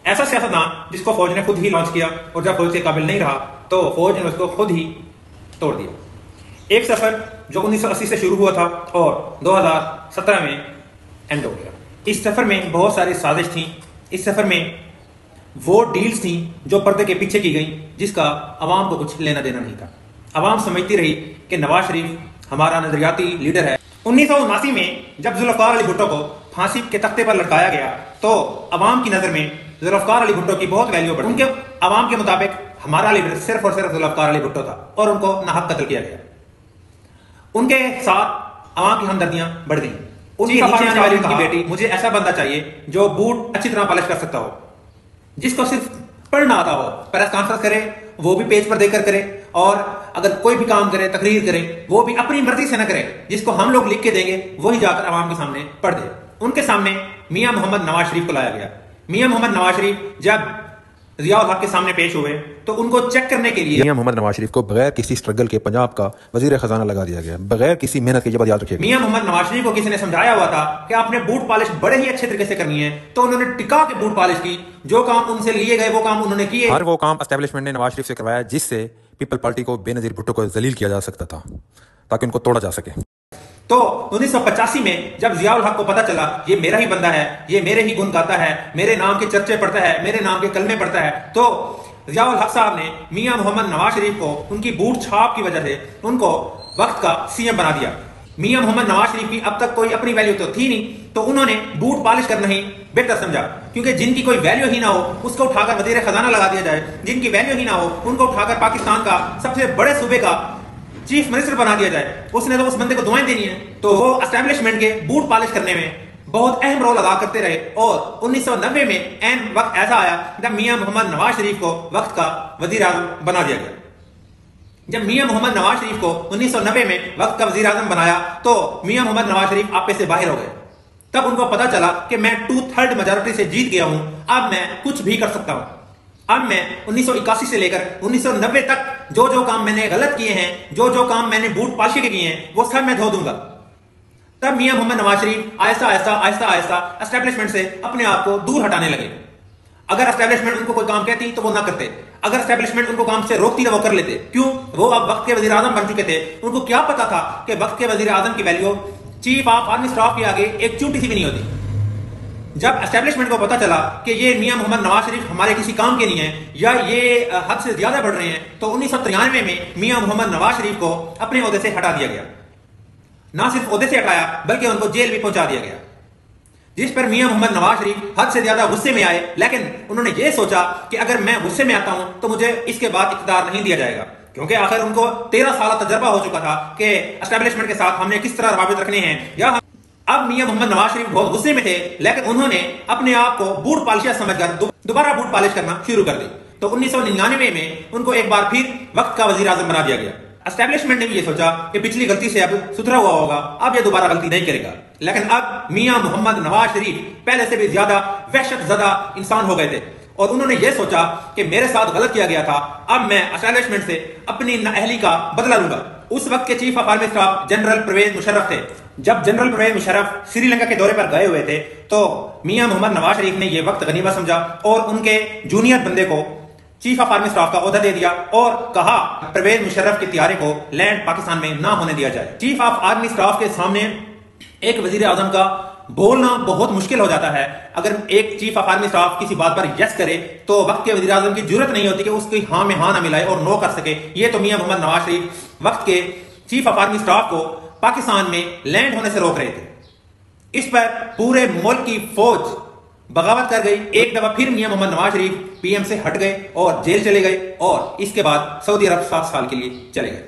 ऐसा सियासतदान जिसको फौज ने खुद ही लॉन्च किया और जब फौज के काबिल नहीं रहा तो फौज ने उसको खुद ही तोड़ दिया। एक सफर जो 1980 से शुरू हुआ था और 2017 में एंड हो गया। इस सफर में बहुत सारी साजिश थी। इस सफर में वो डील्स थी जो पर्दे के पीछे की गई, जिसका अवाम को कुछ लेना देना नहीं था। अवाम समझती रही कि नवाज शरीफ हमारा नजरियाती लीडर है। 1979 में जब जुल्फकार अली भुट्टो को फांसी के तख्ते पर लटकाया गया तो अवाम की नजर में जुल्फकार अली भुट्टो की बहुत वैल्यू बढ़ी। उनके अवाम के मुताबिक हमारा लीडर सिर्फ और सिर्फ जुल्फकार अली भुट्टो था और उनको नाहक कत्ल किया गया। उनके साथ अवाम की हमदर्दियां बढ़ गई। उनकी नीचे आने वाली उनकी बेटी, मुझे ऐसा बंदा चाहिए जो बूट अच्छी तरह पॉलिश कर सकता हो, जिसको सिर्फ पढ़ना आता हो, प्रेस कॉन्फ्रेंस करे वो भी पेज पर देकर करे, और अगर कोई भी काम करे, तकरीर करे, वो भी अपनी मर्जी से न करे, जिसको हम लोग लिख के देंगे वही जाकर आवाम के सामने पढ़ दे। उनके सामने मियां मोहम्मद नवाज शरीफ को लाया गया। मियां मोहम्मद नवाज शरीफ जब जिया उल हक के सामने पेश हुए तो उनको चेक करने के लिए मियां मोहम्मद नवाज शरीफ को बगैर किसी स्ट्रगल के पंजाब का वजीर खजाना लगा दिया गया, बगैर किसी मेहनत के। याद रखिए, मियां मोहम्मद नवाज शरीफ को किसी ने समझाया हुआ था कि आपने बूट पॉलिश बड़े ही अच्छे तरीके से करनी है, तो उन्होंने टिका के बूट पॉलिश की। जो काम उनसे लिए गए वो काम उन्होंने किए। हर वो काम एस्टेब्लिशमेंट ने नवाज शरीफ से करवाया जिससे पीपल पार्टी को, बेनजीर भुट्टो को जलील किया जा सकता था ताकि उनको तोड़ा जा सके। तो 1985 में जब जिया उल हक को पता चला ये मेरा ही बंदा है, ये मेरे ही गुण गाता है, मेरे नाम के चर्चे पढ़ता है, मेरे नाम के कलमे पढ़ता है, तो जिया उल हक साहब ने मियां मोहम्मद नवाज शरीफ को उनकी बूट छाप की वजह से उनको वक्त का सीएम बना दिया। मियां मोहम्मद नवाज शरीफ की अब तक कोई अपनी वैल्यू तो थी नहीं, तो उन्होंने बूट पॉलिश करना ही बेहतर समझा, क्योंकि जिनकी कोई वैल्यू ही ना हो उसको उठाकर वजीर खजाना लगा दिया जाए, जिनकी वैल्यू ही ना हो उनको उठाकर पाकिस्तान का सबसे बड़े सूबे का चीफ मिनिस्टर बना दिया जाए। उसने तो उस बंदे को दुआएं देनी है। तो वो एस्टेब्लिशमेंट के बूट पॉलिश करने में बहुत अहम रोल अदा करते रहे और 1990 में एन वक्त ऐसा आया जब मियां मोहम्मद नवाज शरीफ को वक्त का वजीर आजम बना दिया गया। जब मियां मोहम्मद नवाज शरीफ को 1990 में वक्त का वजीर आजम बनाया तो मियां मोहम्मद नवाज शरीफ आपे से बाहर हो गए। तब उनको पता चला कि मैं 2/3 मेजॉरिटी से जीत गया हूं, अब मैं कुछ भी कर सकता हूं। अब मैं 1981 से लेकर 1990 तक जो काम मैंने गलत किए हैं, जो काम मैंने बूट पाशी के किए हैं, वो सब मैं धो दूंगा। तब मियां मोहम्मद नवाज शरीफ आहिस्ता एस्टेब्लिशमेंट से अपने आप को दूर हटाने लगे। अगर एस्टेब्लिशमेंट उनको कोई काम कहती तो वो ना करते, अगर एस्टेब्लिशमेंट उनको काम से रोकती तो वो कर लेते। क्यों? वो अब वक्त के वजीर आजम बन चुके थे। उनको क्या पता था कि वक्त के वजीर आजम की value chief of army staff के आगे एक चूंटी सी भी नहीं होती। जब एस्टेब्लिशमेंट को पता चला कि ये मियां मोहम्मद नवाज शरीफ हमारे किसी काम के नहीं है या ये हद से ज्यादा बढ़ रहे हैं, तो 1993 में मियां मोहम्मद नवाज शरीफ को अपने ओहदे से हटा दिया गया। ना सिर्फ ओहदे से हटाया बल्कि उनको जेल भी पहुंचा दिया गया, जिस पर मियां मोहम्मद नवाज शरीफ हद से ज्यादा गुस्से में आए। लेकिन उन्होंने ये सोचा कि अगर मैं गुस्से में आता हूं तो मुझे इसके बाद इख्तियार नहीं दिया जाएगा, क्योंकि आखिर उनको 13 साल तजर्बा हो चुका था कि एस्टेब्लिशमेंट के साथ हमने किस तरह रवाबित रखने हैं। या अब मियां मोहम्मद नवाज शरीफ बहुत गुस्से में थे, लेकिन उन्होंने अपने आप को बूट पॉलिशिया समझकर दोबारा बूट पॉलिश करना शुरू कर दी। तो 1999 में उनको एक बार फिर वक्त का वजीर आजम बना दिया गया। एस्टेब्लिशमेंट ने भी ये सोचा कि पिछली गलती से अब सुधरा हुआ होगा, अब ये दोबारा गलती नहीं करेगा। लेकिन अब मियां मोहम्मद नवाज शरीफ पहले से भी ज्यादा वहशत ज़दा इंसान हो गए थे और उन्होंने ये सोचा कि मेरे साथ गलत किया गया था, अब मैं एस्टेब्लिशमेंट से अपनी नाअहली का बदला लूंगा। उस वक्त के chief of army staff general Parvez Musharraf थे। जब जनरल परवेज मुशर्रफ श्रीलंका के दौरे पर गए हुए थे तो मियां मोहम्मद नवाज शरीफ ने यह वक्त गनीमत समझा और उनके जूनियर बंदे को चीफ ऑफ आर्मी स्टाफ का ओहदा दे दिया और कहा परवेज मुशर्रफ के तियारे को लैंड पाकिस्तान में ना होने दिया जाए। चीफ ऑफ आर्मी स्टाफ के सामने एक वजीर आजम का बोलना बहुत मुश्किल हो जाता है। अगर एक चीफ ऑफ आर्मी स्टाफ किसी बात पर यस करे तो वक्त के वजीर आजम की जरूरत नहीं होती कि उसकी हाँ में हाँ ना मिलाए और नो कर सके। ये तो मियां मोहम्मद नवाज शरीफ वक्त के चीफ ऑफ आर्मी स्टाफ को पाकिस्तान में लैंड होने से रोक रहे थे। इस पर पूरे मुल्क की फौज बगावत कर गई। एक दफा फिर मियां मोहम्मद नवाज शरीफ पीएम से हट गए और जेल चले गए और इसके बाद सऊदी अरब 7 साल के लिए चले गए।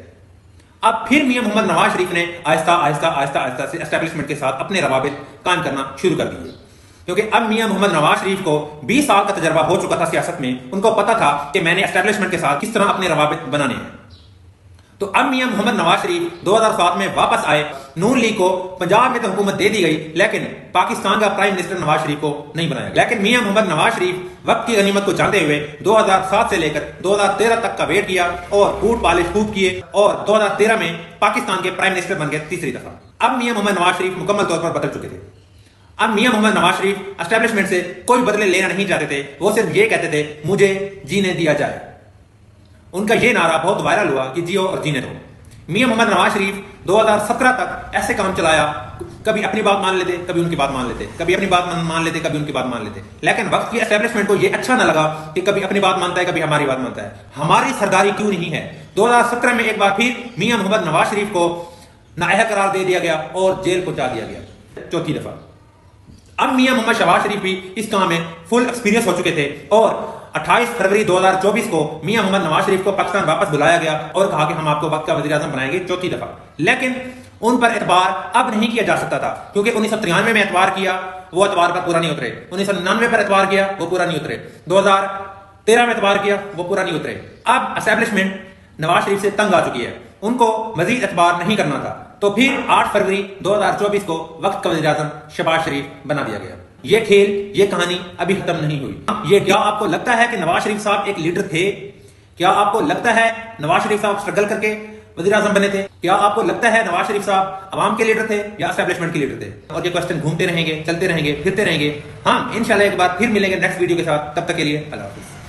अब फिर मियां मोहम्मद नवाज शरीफ ने आहिस्ता से एस्टेब्लिशमेंट के साथ अपने रवाबित कायम करना शुरू कर दिए, क्योंकि अब मियां मोहम्मद नवाज शरीफ को 20 साल का तजर्बा हो चुका था सियासत में। उनको पता था कि मैंने एस्टेब्लिशमेंट के साथ किस तरह अपने रवाबित बनाने हैं। तो अब मियां मोहम्मद नवाज शरीफ 2007 में वापस आए। नून लीग को पंजाब में तो हुकूमत दे दी गई, लेकिन पाकिस्तान का प्राइम मिनिस्टर नवाज शरीफ को नहीं बनाया गया। लेकिन मियां मोहम्मद नवाज शरीफ वक्त की गनीमत को जानते हुए 2007 से लेकर 2013 तक का वेट किया और बूट पॉलिश खूब किए और 2013 में पाकिस्तान के प्राइम मिनिस्टर बन गए तीसरी दफा। अब मियां मोहम्मद नवाज शरीफ मुकम्मल तौर पर बदल चुके थे। अब मियां मोहम्मद नवाज शरीफ एस्टेब्लिशमेंट से कोई बदले लेना नहीं चाहते थे, वो सिर्फ ये कहते थे मुझे जीने दिया जाए। उनका ये नारा बहुत वायरल हुआ कि जियो और जीने दो। मियां मोहम्मद नवाज शरीफ 2017 तक ऐसे काम चलाया, कभी अपनी बात मान लेते, कभी उनकी बात मान लेते, कभी अपनी बात मान लेते, कभी उनकी बात मान लेते। लेकिन वक्त की एस्टेब्लिशमेंट को ये अच्छा ना लगा कि कभी अपनी बात मानता है, कभी हमारी बात मानता है। हमारी सरदारी क्यों नहीं है? 2017 में एक बार फिर मियां मोहम्मद नवाज शरीफ को नाअहल करार दे दिया गया और जेल पहुंचा दिया गया, चौथी दफा। अब मियां मोहम्मद शहबाज शरीफ भी इस काम में फुल एक्सपीरियंस हो चुके थे और 28 फरवरी 2024 को मियां मोहम्मद नवाज शरीफ को पाकिस्तान वापस बुलाया गया और कहा कि हम आपको वक्त का वज़ीर आज़म बनाएंगे, चौथी दफा। लेकिन उन पर एतबार अब नहीं किया जा सकता था, क्योंकि 1993 में एतबार किया, वो एतबार पर पूरा नहीं उतरे। 1999 पर एतबार किया, वो पूरा नहीं उतरे। 2013 में एतबार किया, वो पूरा नहीं उतरे। अब एस्टेब्लिशमेंट नवाज शरीफ से तंग आ चुकी है, उनको मजीद एतबार नहीं करना था, तो फिर 8 फरवरी 2024 को वक्त का वज़ीर आज़म शहबाज शरीफ बना दिया गया। ये खेल, ये कहानी अभी खत्म नहीं हुई। ये क्या आपको लगता है कि नवाज शरीफ साहब एक लीडर थे? क्या आपको लगता है नवाज शरीफ साहब स्ट्रगल करके वज़ीर आज़म बने थे? क्या आपको लगता है नवाज शरीफ साहब अवाम के लीडर थे या एस्टेब्लिशमेंट के लीडर थे? और ये क्वेश्चन घूमते रहेंगे, चलते रहेंगे, फिरते रहेंगे। हम इंशाल्लाह एक बार फिर मिलेंगे नेक्स्ट वीडियो के साथ। तब तक के लिए अल्लाह हाफिज़।